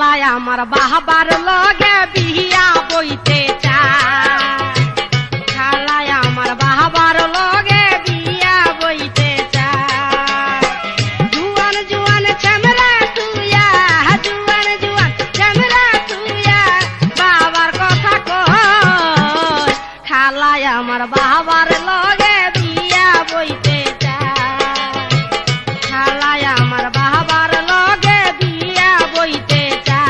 খালায় আমার বাহাবার লগে বিয়া বইতে চায়, খালায় আমার বাহাবার লগে বিয়া বইতে চায়। জুয়ান জুয়ান ছেমরা তুইয়া, জুয়ান জুয়ান ছেমরা তুইয়া বাবার কথা কয়, খালায় আমার বাহাবার লগে বিয়া বইতে চায়, খালায় আমার বাহাবার লগে বিয়া বইতে চায়।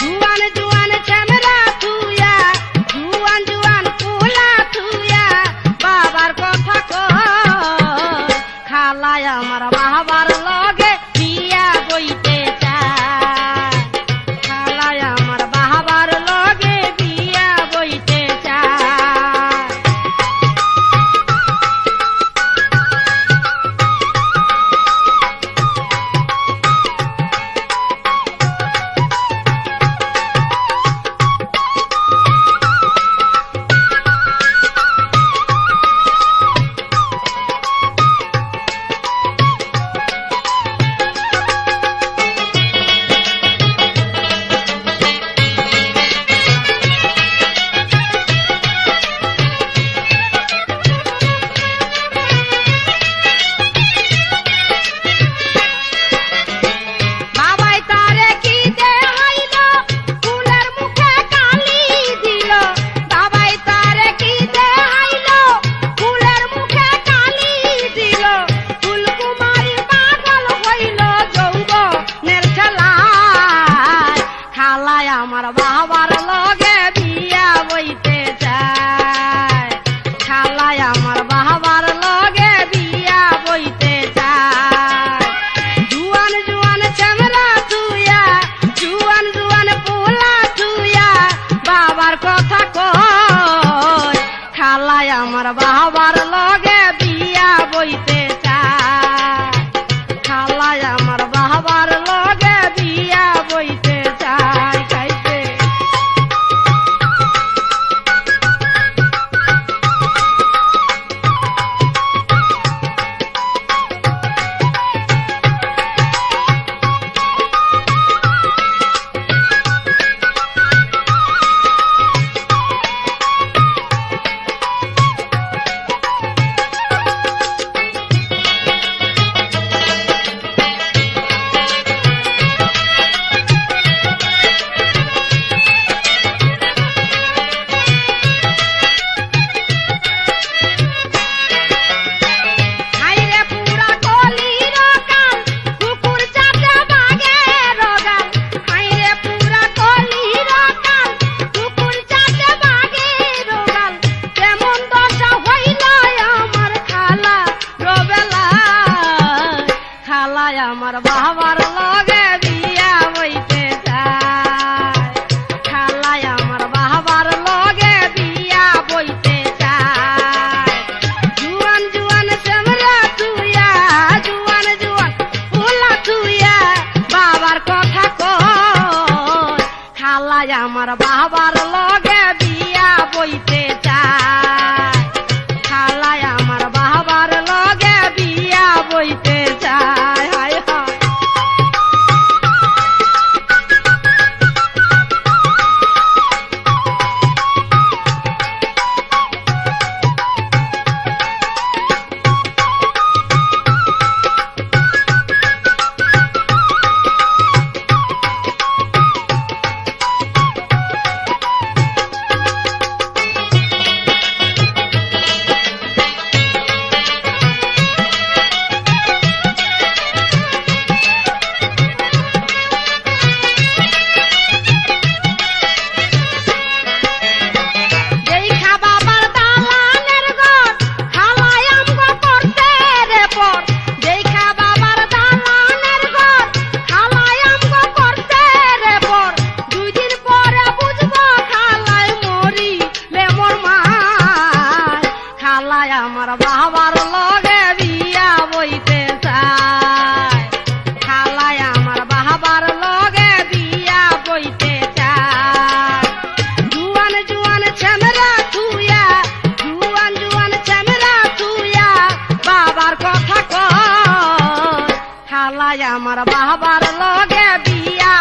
জুয়ান জুয়ান ছেমরা তুইয়া, জুয়ান জুয়ান পোলা তুইয়া বাবার কথা কয়, খালায় আমার বাহাবার লগে বিয়া বইতে চায়, খালায় আমার বাহাবার লগে বিয়া বইতে চায়। বাবাই তারে কি দেখাইল, ফুলের মুখে কালি দিল, বাবাই তারে কি দেখাইল, ফুলের মুখে কালি দিল, ফুলকুমারী পাগল হইল যৌবনের ঠেলায়, খালায় আমার বাবার লগে বিয়া বইতে চায়, খালায় আমার বাবার লগে বিয়া বইতে চায়। জুয়ান জুয়ান ছেমরা তুইয়া, জুয়ান জুয়ান পোলা তুইয়া বাবার কথা কয়, খালায় আমার বাবার লগে বিয়া বইতে চায়, খালায় আমার বাবার লগে বিয়া বইতে চায়। খাইতে হাইরে পুরা কলির কাল, কুকুর চাটে বাঘের গাল, হাইরে পুরা কলির কাল, কুকুর চাটে বাঘের গাল, কেমন দশা হইল আমার খালা রবেলায়, খালায় আমার বাবার লগে বিয়া বইতে চায়, খালায় আমার বাবার লগে বিয়া বইতে চায়। জুয়ান জুয়ান ছেমরা তুইয়া, জুয়ান জুয়ান পোলা তুইয়া বাবার কথা কয়, খালায় আমার বাবার লগে বিয়া বইতে চায়, খালায় আমার বাবার লগে বিয়া বইতে চায়। হায় হায় দেখা বাবার দালানের ঘর, খালায় আমগো করতে রে পর, দেখা বাবার দালানের ঘর, খালায় আমগো করতে রে পর, দুই দিন পরে বুঝবো খালায় মরিলে মোর মায়, খালায় আমার বাবার লগে বিয়া বইতে চায়, খালায় আমার বাবার লগে বিয়া বইতে চায়। জুয়ান জুয়ান ছেমরা তুইয়া, জুয়ান জুয়ান ছেমরা তুইয়া বাবার কথা কয়, খালায় আমার বাবার লগে বিয়া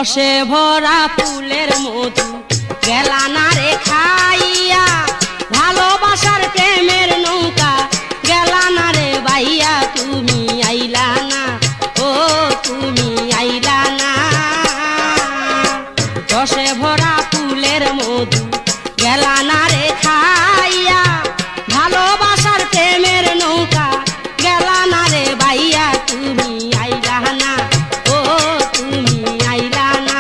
রসে ভরা ফুলের মধু গেলা না রে খাইয়া, ভালোবাসার প্রেমের নৌকা গেলা না রে বাইয়া, তুমি আইলা না, ও তুমি আইলা না। রসে ভরা ফুলের মধু গেলা না রে খাইয়া, ভালোবাসার প্রেমের নৌকা গেলা না রে বাইয়া, তুমি আইলা না, ও তুমি আইলা না।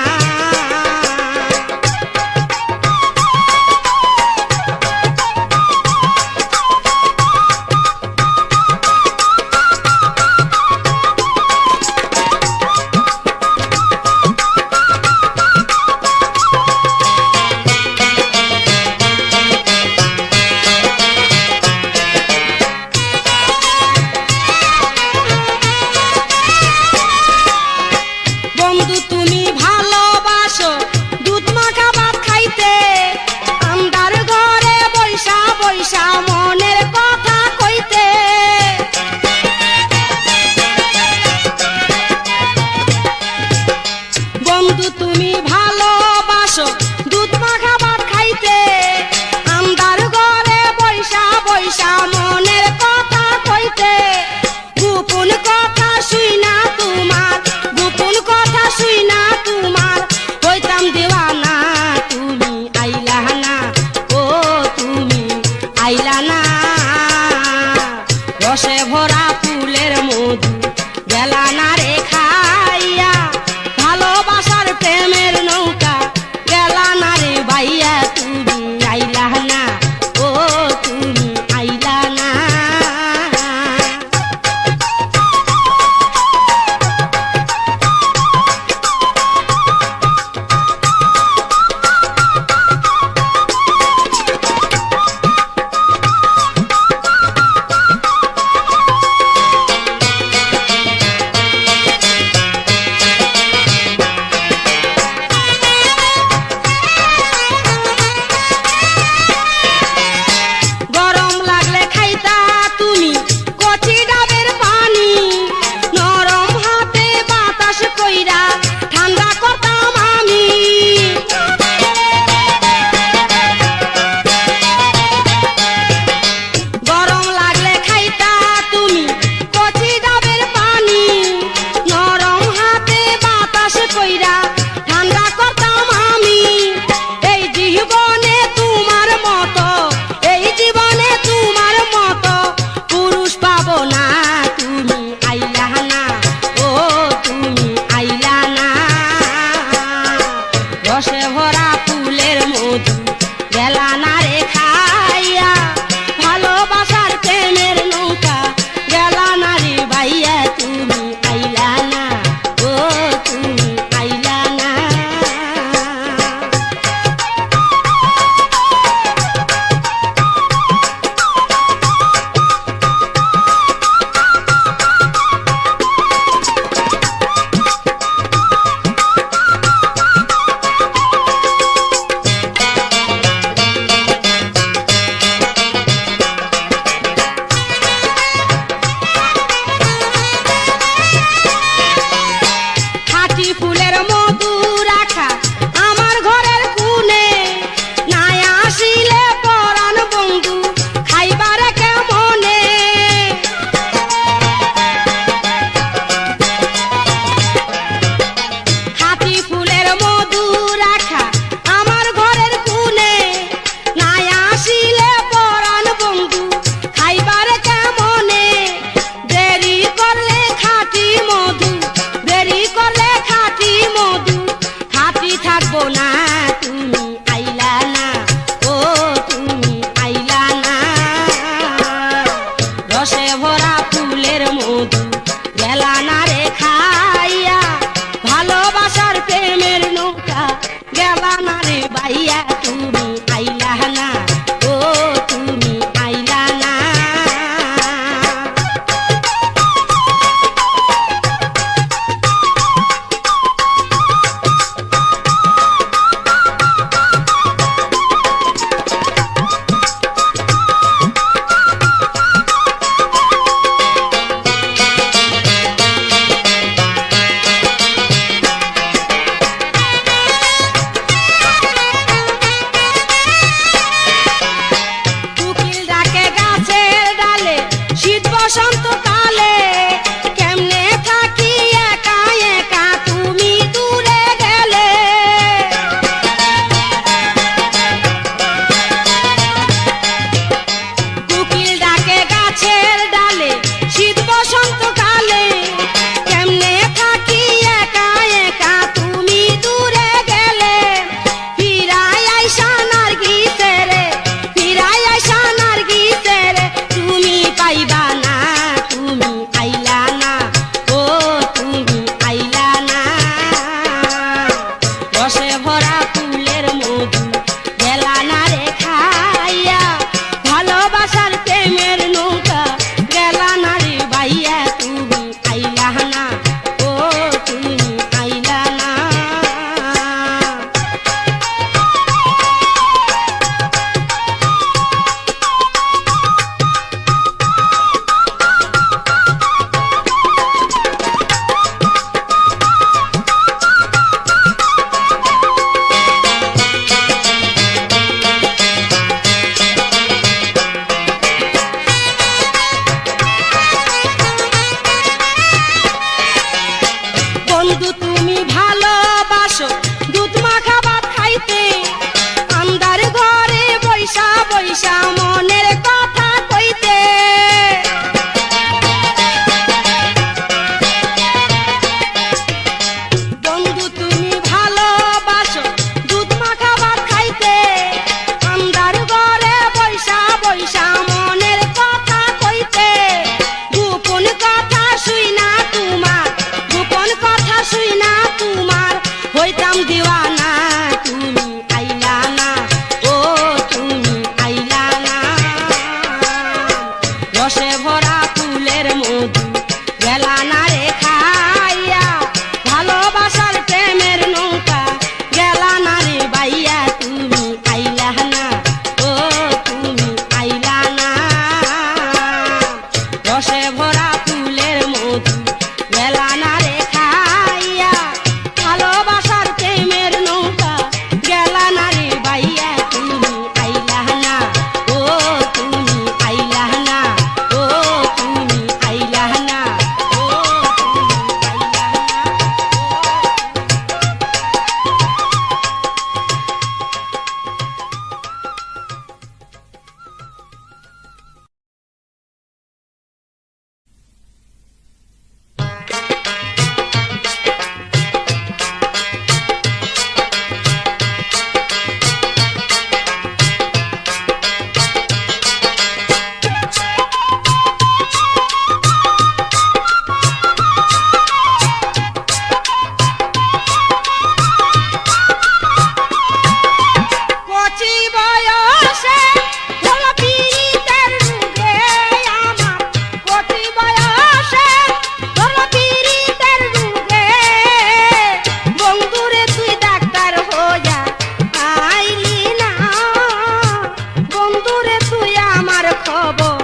খবর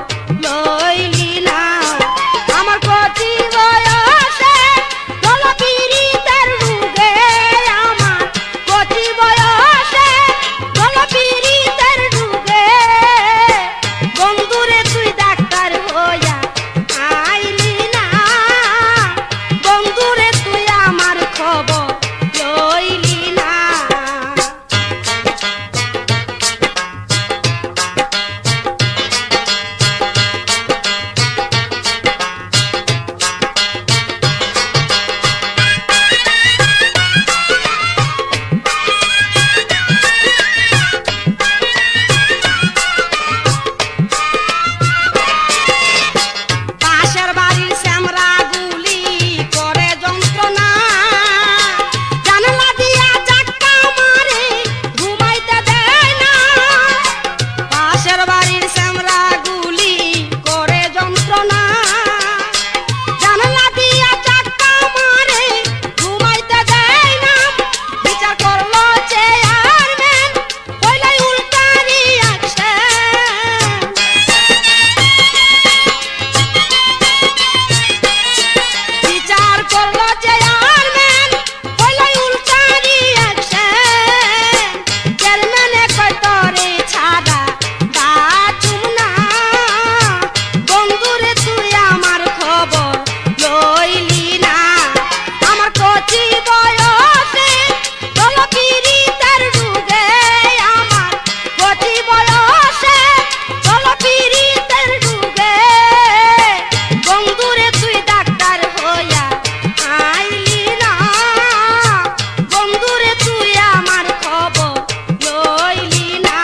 লইলি না আমার কচি বয়সে হল পীড়িতের রোগে আমার কচি বয়সে হল পীড়িতের রোগে বন্ধুরে তুই ডাক্তার হইয়া আইলি না বন্ধুরে তুই আমার খবর লইলি না পাশের বাড়ির শ্যামরা গুলি করে যন্ত্রণা জানলা দিয়া চাক্কা মারে ঘুমাইতে দেয় না পাশের বাড়ির শ্যামরা গুলি করে যন্ত্রণা জানলা দিয়া চাক্কা মারে ঘুমাইতে দেয় না বিচার করলো চেয়ারম্যান হইলে উল্টা রিয়াকশন বিচার করলো চেয়ারম্যান হইলো উল্টা রিয়াকশন চেয়ারম্যানে কয় তরে ছাড়া বাঁচুম না বন্ধুরে তুই আমার খবর লইলি না আমার কচি বয়সে হল পীড়িতের রোগে আমার কচি বয়সে হল পীড়িতের রোগে বন্ধুরে তুই ডাক্তার হইয়া আইলি না বন্ধুরে তুই আমার খবর লইলি না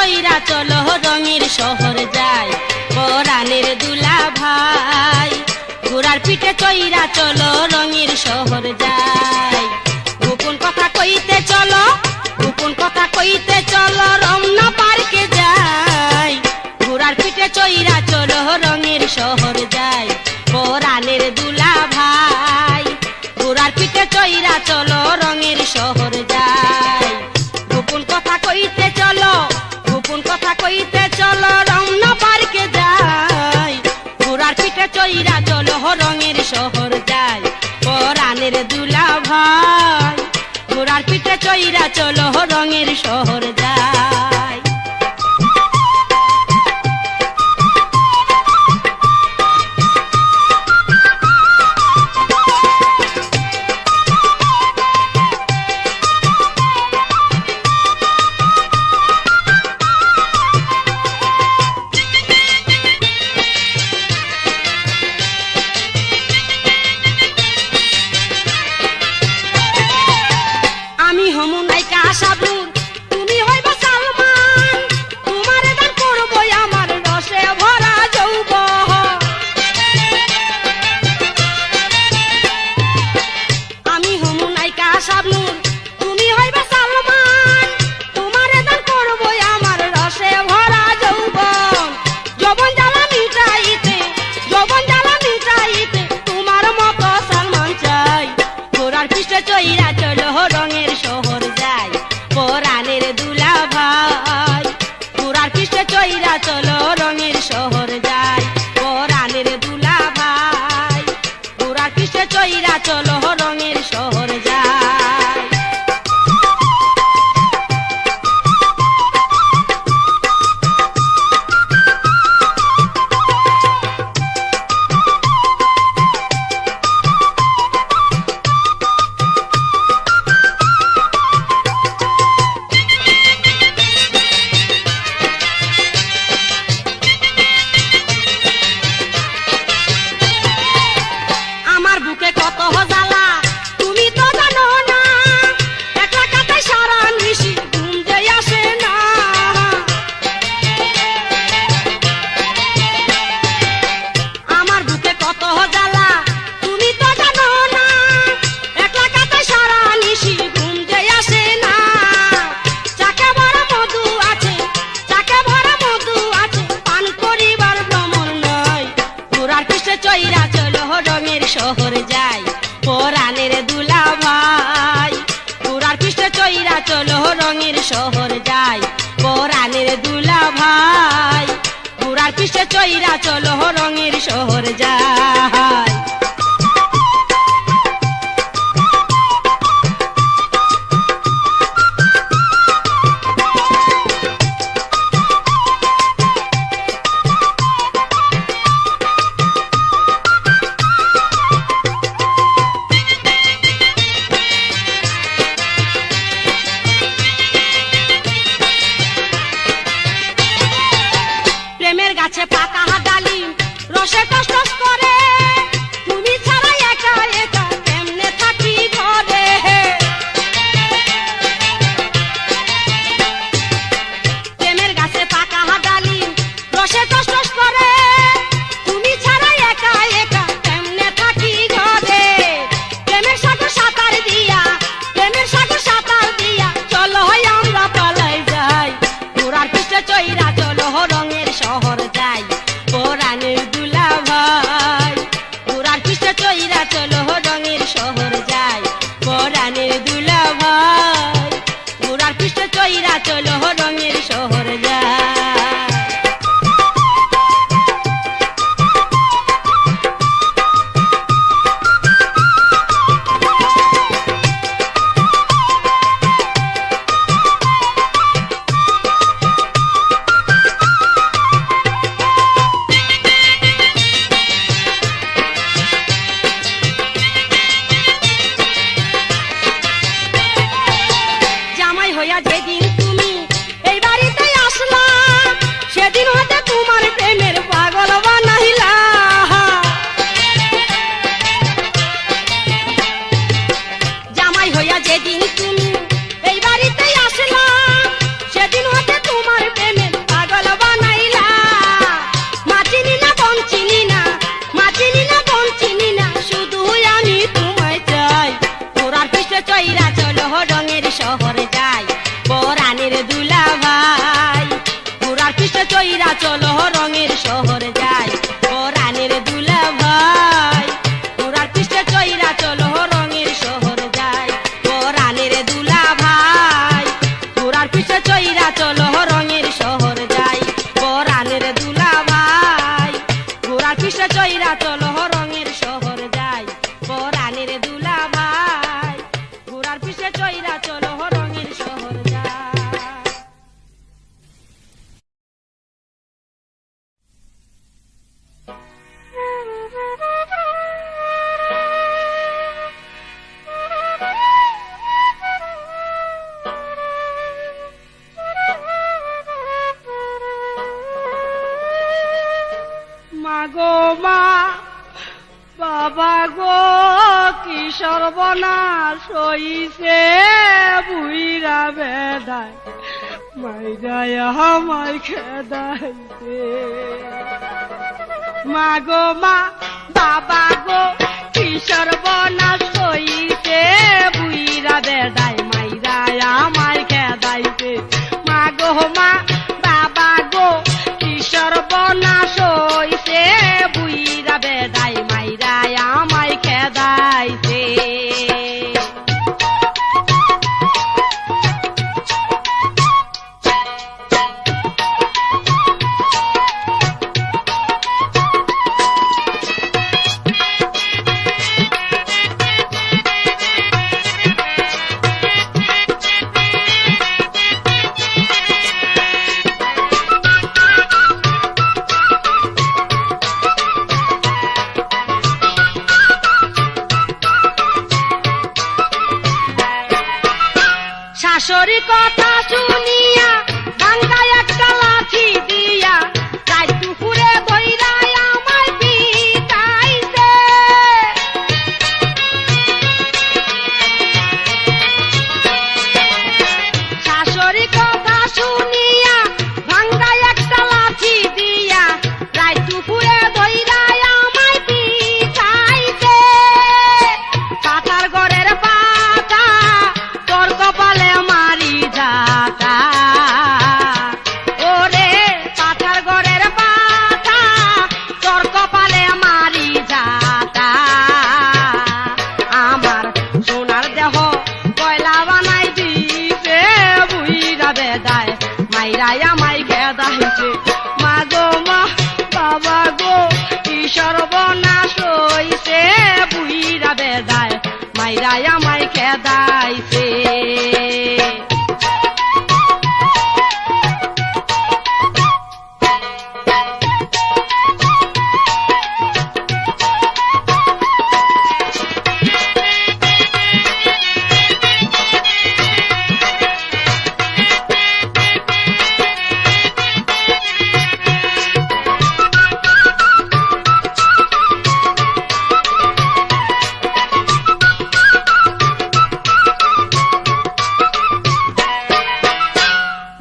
চইরা চলো রঙের শহর যাই পরাণের দুলা ভাই ঘোড়ার পিঠে চইরা চলো রঙের শহর যাই গোপন কথা কইতে চলো গোপন কথা কইতে চলো রমনা পার্কে যাই ঘোড়ার পিঠে চইরা চলো রঙের শহর যাই পরাণের দুলা ভাই ঘোড়ার পিঠে চইরা চলো রঙের শহর যাই গোপন কথা কইতে চলো গোপন কথা কইতে চলো রমনা পার্কে যাই ঘোড়ার পিঠে চইরা চলো রঙের শহর যাই পরাণের দুলা ভাই ঘোড়ার পিঠে চইরা চলো রঙের শহর যাই আমি হমু নাইকা আশাবুর তুমি হইবা সালমান তোমারে দান করবো আমার রসে ভরা যৌবন আমি হমু নাইকা আশাবুর তুমি হইবা সালমান তোমারে দান করবো আমার রসে ভরা যৌবন যৌবন জ্বালা মিটাইতে তোমার মতো সালমান চাই ঘোড়ার পিঠে চইরা চলো রঙের শহর যাই পরাণের দুলা ভাই ঘোড়ার পিঠে চইরা চলো রঙের শহর যাই পরাণের দুলা ভাই ঘোড়ার পিঠে চইরা চলো রঙের শহর যাই আমার বুকে কত জ্বালা তুমি তো জানো না একলা কাটাই সারা নিশি ঘুম যে আসে না আমার বুকে কত জ্বালা তুমি তো জানো না একলা কাটাই সারা নিশি ঘুম যে আসে না চাকে ভরা মধু আছে চাকে ভরা মধু আছে পান করিবার ভ্রমণ নয় ঘোড়ার পিঠে চইরা চলো রঙের শহর যাই পরাণের দুলা ভাই ঘোড়ার পিঠে চইরা চলো রঙের শহর যাই পরাণের দুলা ভাই ঘোড়ার পিঠে চইরা চলো রঙের শহর যাই প্রেমের গাছে পাকা ডালিম রসে টস টস করে তুমি ছাড়া একা একা কেমনে থাকি ঘরে প্রেমের গাছে পাকা ডালিম রসে টস টস করে তুমি ছাড়া একা একা কেমনে থাকি ঘরে প্রেমের সাগর সাঁতার দিয়া চলো আমরা পালাই যাই ঘোড়ার পিঠে চইরা চলো রঙের শহর যাই পরাণের দুলা ভাই ঘোড়ার পিঠে চইরা চলো রঙের শহর যাই পরাণের দুলা ভাই ঘোড়ার পিঠে চইরা চলো রঙের শহর যাই চলো রঙের শহর যাই পরাণের দুলা ভাই ঘোড়ার পিঠে চইরা চলো রঙের শহর যাই পরাণের দুলা ভাই ঘোড়ার পিঠে চইরা চলো রঙের শহর যাই পরাণের দুলা ভাই ঘোড়ার পিঠে চইরা চলো রঙের শহর যাই পরাণের দুলা ভাই ঘোড়ার পিঠে চইরা চলো রঙের শহর যাই। মাগো মা বাবা গো কি সর্বনাশ হইছে বুইরা বেদায় মাইরায় আমায় খেদাইছে। মাগো মা বাবা গো কি সর্বনাশ হইছে বুইরা বেদায় মাইরায় আমায় খেদাইছে। মাগো মা বাবা গো কি সর্বনাশ হইছে বুইরা বেদায় মাইরায় আমায় খেদাইছে। শাশুড়ি কথা শুনিয়া ভাঙ্গা একটা লাঠি দিয়া রাত দুপুরে বইরা আমায় পিটাইছে। শাশুড়ি কথা শুনিয়া ভাঙ্গা একটা লাঠি দিয়া রাত দুপুরে বইরা আমায় পিটাইছে। পাতার ঘরের পাতা তোর কপালে মারি যাতা ওরে পাতার ঘরের পাতা তোর কপালে মারি যাতা। আমার সোনার দেহ কয়লা বানাই দিছে বুইরা বেদায় মাইরাই আমায় খেদাইছে। মাগো মা বাবা গো কি সর্বনাশ হইছে বুইরা বেদায় মাইরাই আমায় খেদাইছে।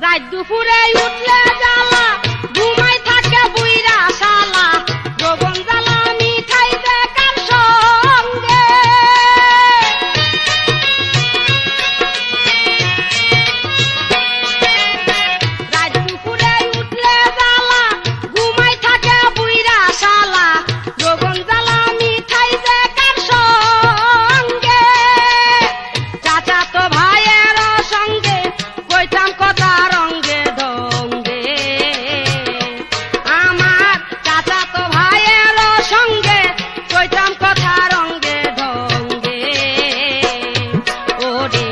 রাত দুপুরে উঠলে জ্বালা ঘুমাই থাকে বুইরা শালা যৌবন জ্বালা মিঠাই দেখার সঙ্গে। রাত দুপুরে উঠলে জ্বালা ঘুমাই থাকে বুইরা শালা যৌবন জ্বালা মিঠাই দেখার সঙ্গে। চাচা তো ভাইয়ের সঙ্গে কইতাম কথা রঙ্গে ঢঙ্গে। আমার চাচা তো ভাইয়ের সঙ্গে কইতাম কথা রঙ্গে ঢঙ্গে। ওরে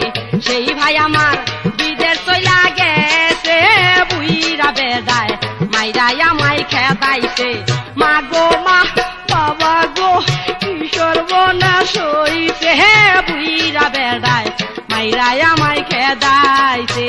সেই ভাই আমার বিদেশ চইলা গেছে বুইরা বেদায় মাইরাই আমায় খেদাইছে। মাগো মা বাবা গো কি সর্বনাশ হইছে বুইরা বেদায় মাইরাই আমায় খেদাইছে।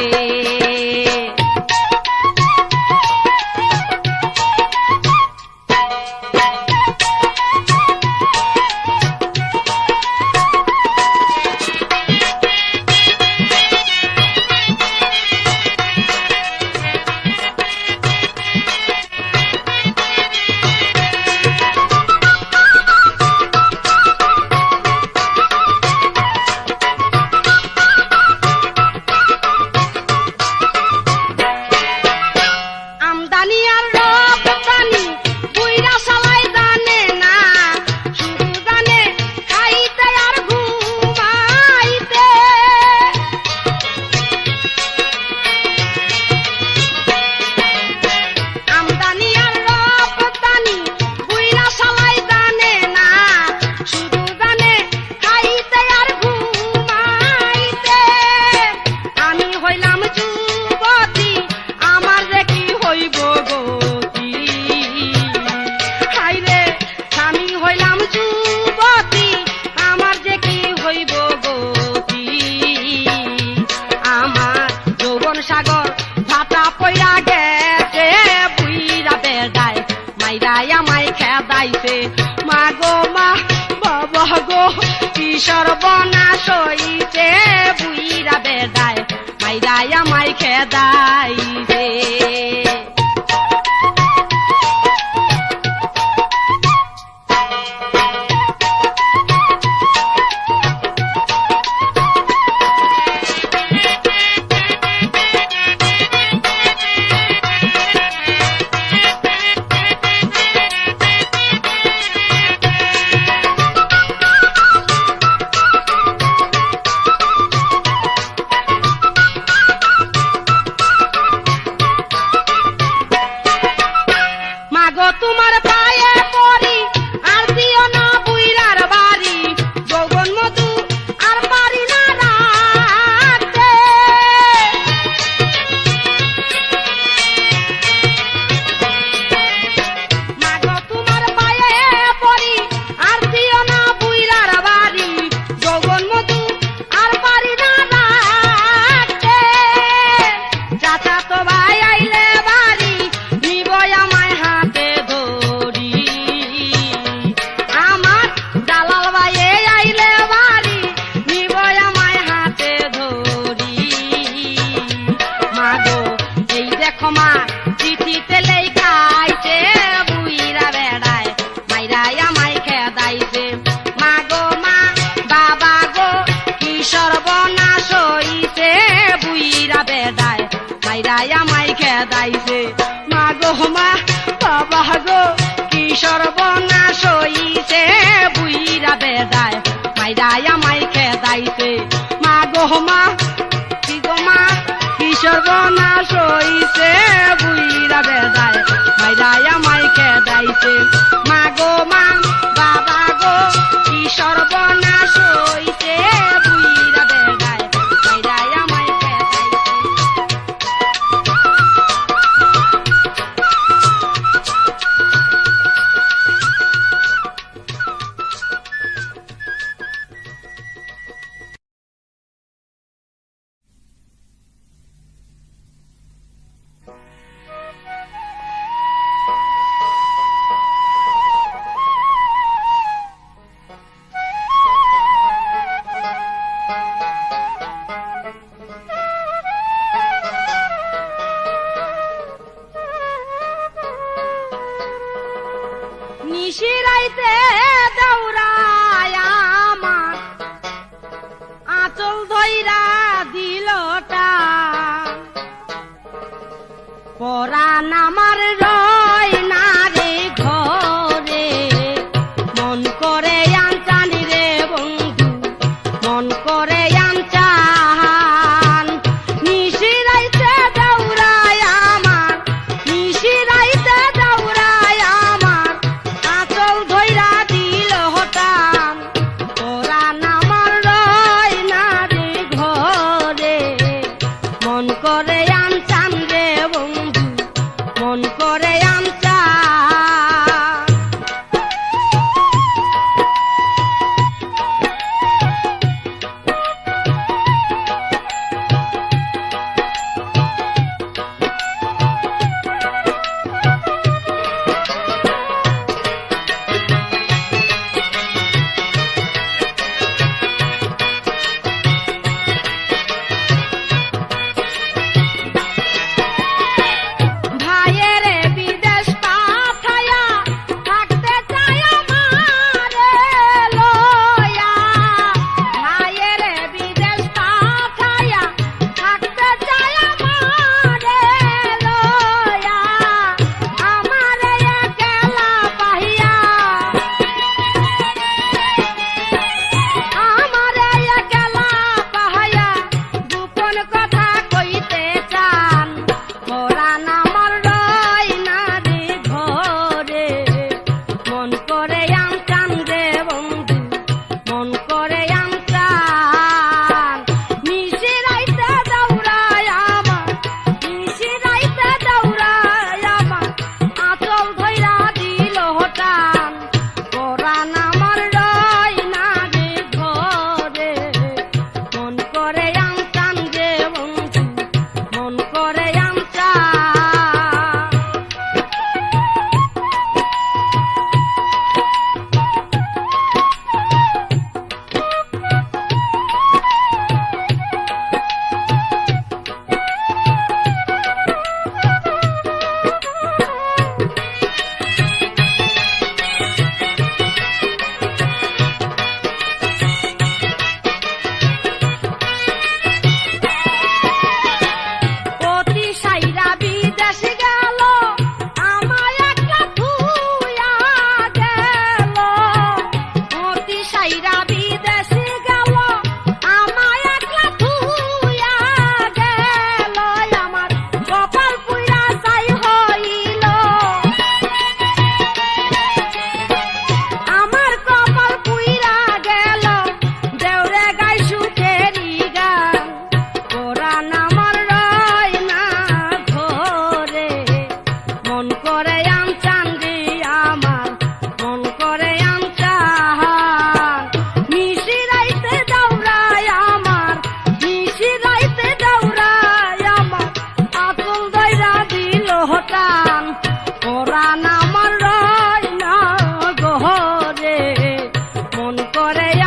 কি সর্বনাশ হইছে বুইরা বেদায় মাইরাই আমায় খেদাই রে। মাগো তোমার পায়ে পড়ি আর দিও না বুইরার বাড়ি, যৌবন মধু আর পারি না রাখতে। মাগো তোমার পায়ে পড়ি আর দিও না বুইরার বাড়ি, যৌবন মধু আর পারি না রাখতে। চাচা তো ভাই আইলে বাড়ি নিবই আমায় হাতে ধরি, আমার দালাল ভাই আইলে বাড়ি নিবই আমায় হাতে ধরি। মাগো এই দেখো মা চিঠিতে লেখাইছে বুইরা বেড়ায় মাইরাই আমায় খেদাইছে। মাগো মা বাবা গো কি সর্বনাশ হইছে বুইরা বেড়ায় মাইরাই আমায় খেদাইছে। মাগো মা বাবা গো কি সর্বনাশ হইছে বুইরা বেড়ায় মাইরাই আমায় খেদাইছে। মাগো মা কি গো মা কি সর্বনাশ হইছে বুইরা বেড়ায় মাইরাই আমায় খেদাইছে। মাগো মা বাবা গো কি সর্বনাশ হইছে বুইরা বেড়ায় মাইরাই আমায় খেদাইছে।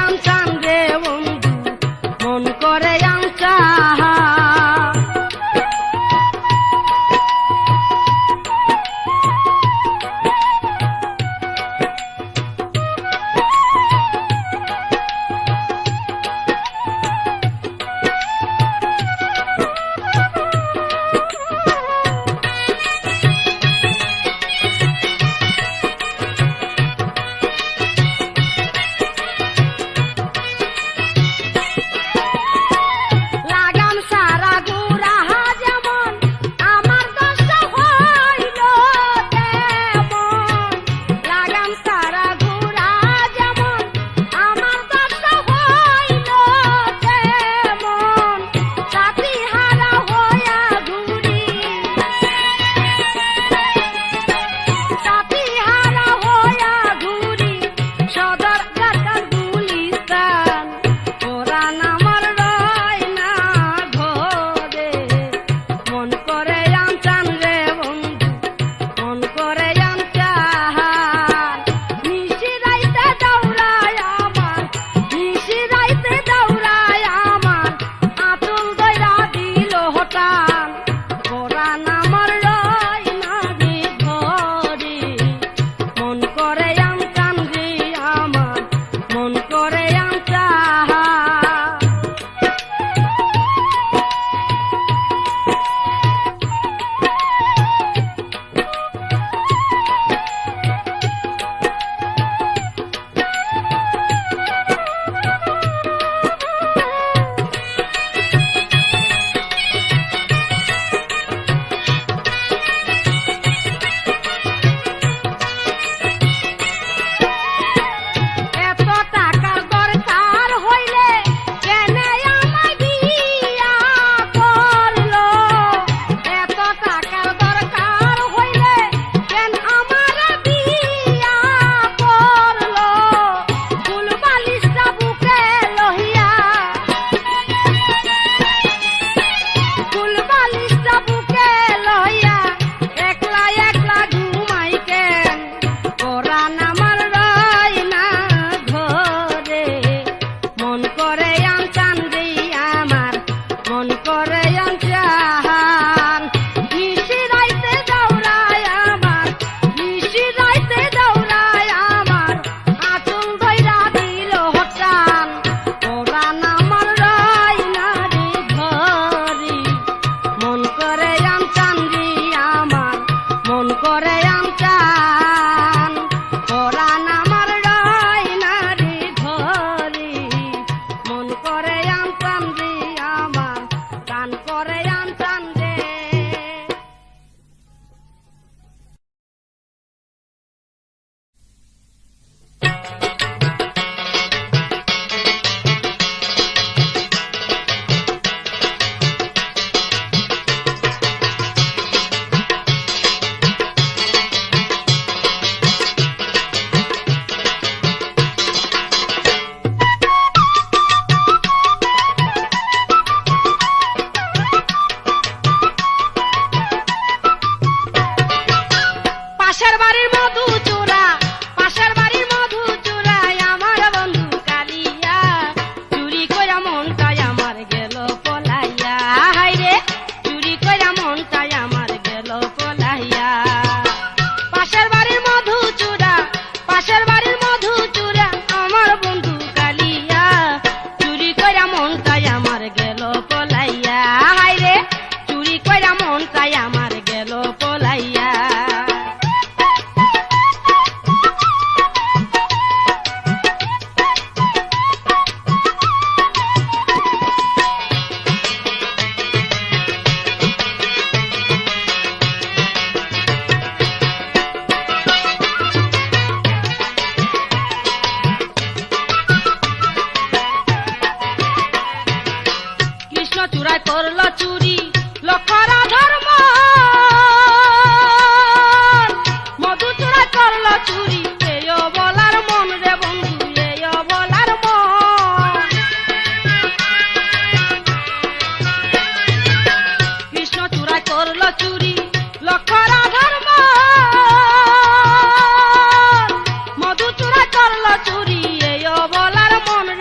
আনচান রে বন্ধু মন করে আনচা চুরি এই বলার মন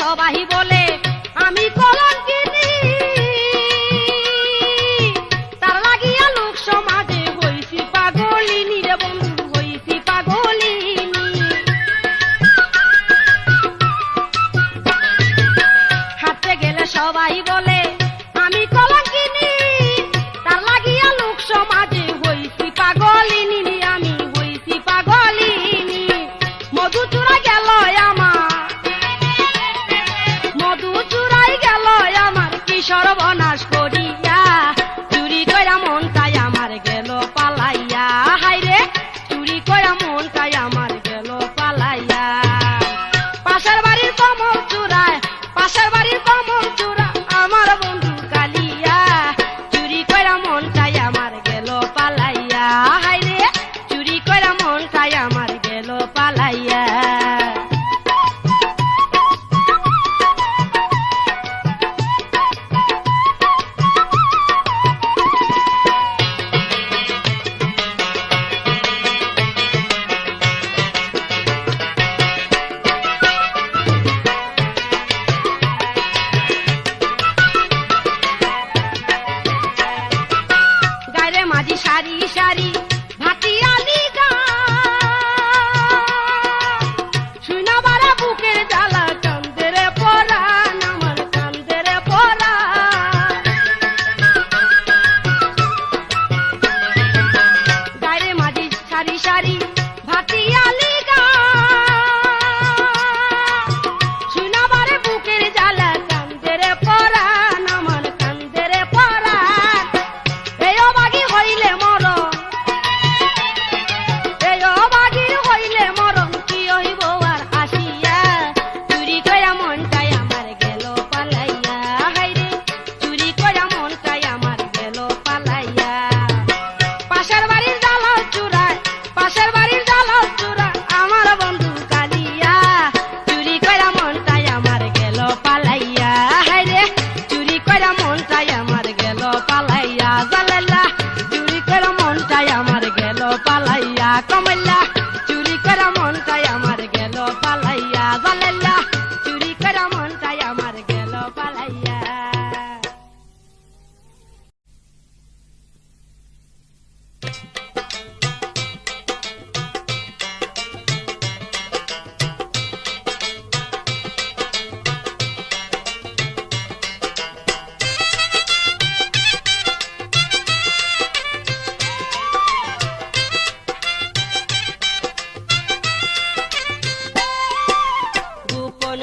সবাই বলে আমি কলঙ্কিনী, তার লাগিয়া লোক সমাজে হইছি পাগলিনী রে বন্ধু, হইছি পাগলিনী। হাঁটতে গেলে সবাই বলে আমি কলঙ্কিনী, তার লাগিয়া লোক সমাজে হইছি পাগলিনী, আমি হইছি পাগলিনী। মধু চুরাই গেল আমার, মধু চুরাই গেল আমার, কি সর্বনাশ করিয়া, চুরি কইরা মনটাই আমার গেল পালাইয়া, হাইরে চুরি কইরা মনটাই আমার গেল পালাইয়া। পাশের বাড়ির কমল চুরায়, পাশের বাড়ির কমল চূড়া আমার বন্ধু কালিয়া, চুরি কইরা মনটাই আমার গেল পালাইয়া, হাইরে চুরি কইরা মনটাই আমার গেল পালাইয়া। গাইরে মাঝি সারি সারি ভাটিয়ালি গান, শুনা বারা বুকের জ্বালা, কান্দেরে পরাণ আমার, কান্দেরে পরাণ। গাইরে মাঝি সারি সারি ভাটিয়ালি গান, শুনা বারে বুকের জ্বালা, কান্দেরে পরাণ আমার, কান্দেরে পরাণ। এই অবাগি হইলে মরণ, এই অবাগি হইলে মরণ, কি হইব আর আসিয়া, চুরি কইরা মনটাই আমার গেল পালাইয়া, হাইরে চুরি কইরা মনটাই আমার গেল পালাইয়া। পাশের বাড়ির জ্বালা চুরায়, পাশের বাড়ির জ্বালা চূড়া আমার বন্ধু কালিয়া, চুরি কইরা মনটাই আমার গেল পালাইয়া, হাইরে চুরি কইরা মনটাই আমার গেল পালাইয়া। জালাল্লাহ চুরি কইরা মনটাই আমার গেল পালাইয়া, কমল্লা চুরি কইরা মনটাই আমার গেল পালাইয়া, জালাল্লাহ চুরি কইরা মনটাই আমার গেল পালাইয়া। গোপন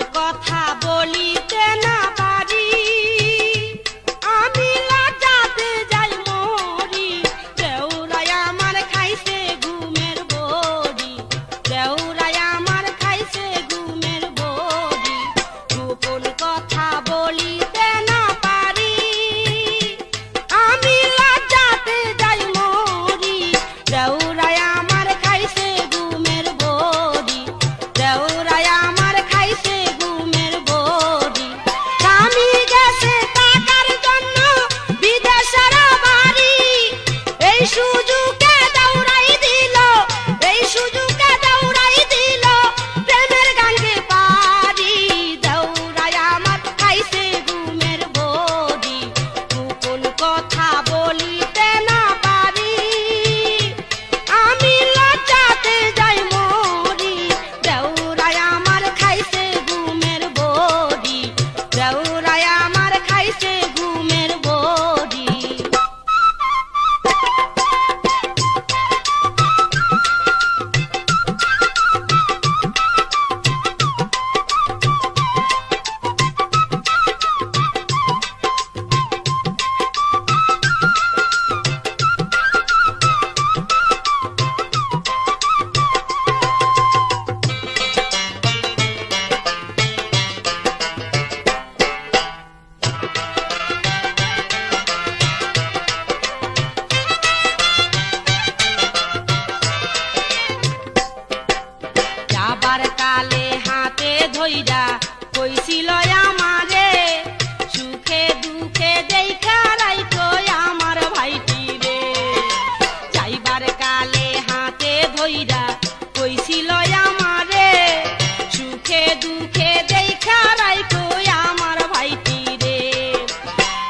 দুঃখে দেখা রাইখো আমার ভাইটি রে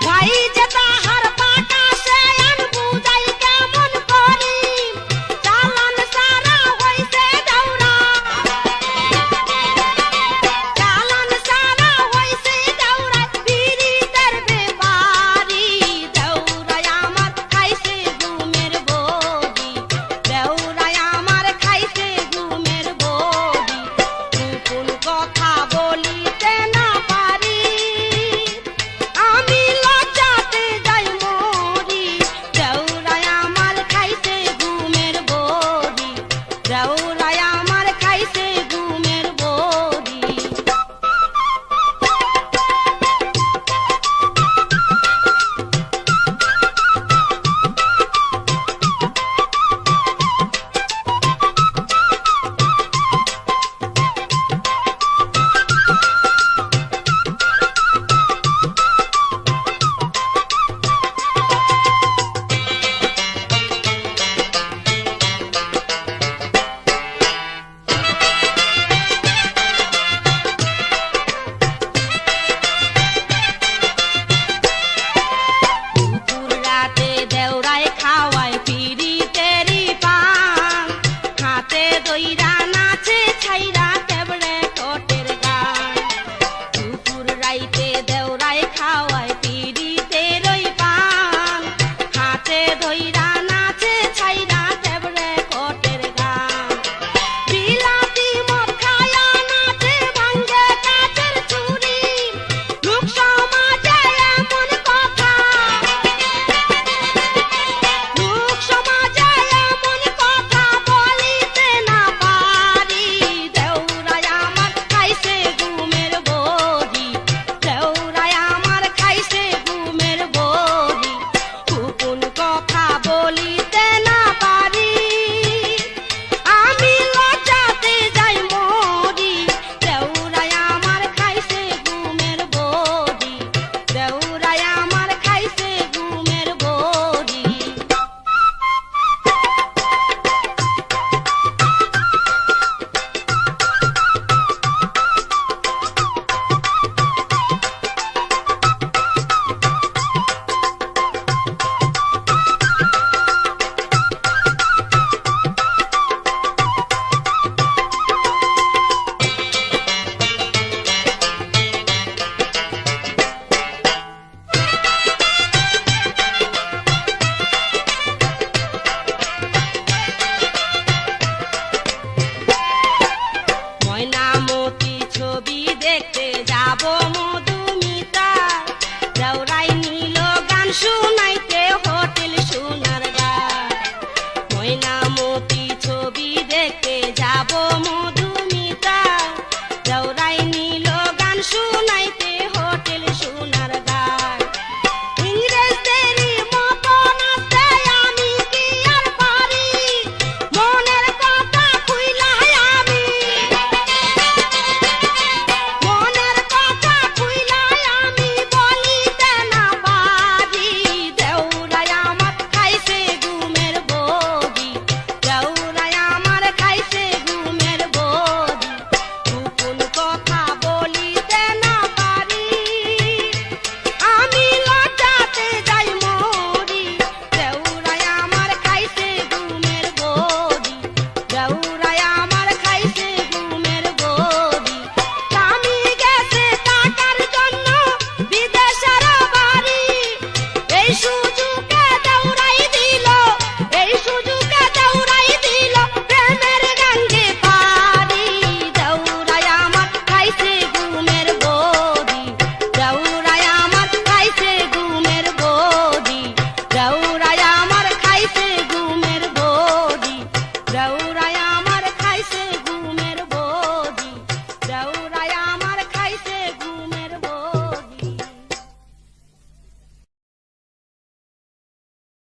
ভাই যে তাহার পাকা সে আন বুঝাই কেমন করি চালান সারা হইছে দৌড়া চালান সারা হইছে দৌড়া পীড়িতের বেপারি দৌড়ায় আমার খাইছে ঘুমের বড়ি দৌড়ায় আমার খাইছে ঘুমের বড়ি কোন কথা বলিতে না পারি আমি লজ্জাতে যাই মরি দৌড়ায় আমার খাইছে ঘুমের বড়ি দৌড়ায় আমার খাইছে ঘুমের বড়ি দুপুর রাতে দেওরায় খাওয়ায় পিরিতেরি পান হাতে দইরা নাচে ছাইরা তেবড়ে ঠোঁটের গান দুপুর রাইতে দেওরায় খাওয়ায় পিরিতেরই পান হাতে দইরা নাচে ছাইরা তেবড়ে ঠোঁটের গান বিলাতি মদ খায়া নাচে ভাঙ্গে কাচের চুরি লোক সমাজে এমন কথা লোক সমাজে এমন কথা বলিতে না পারি দেউরায় আমার খাইছে ঘুমের বড়ি দেউরায় আমার খাইছে ঘুমের বড়ি কোন কথা বলিতে না পারি আমি লজ্জাতে যাই মরি দেউরায় আমার খাইছে ঘুমের বড়ি দেউরায় আমার খাইছে ঘুমের বড়ি ময়নামতি ছবি দেখতে যাব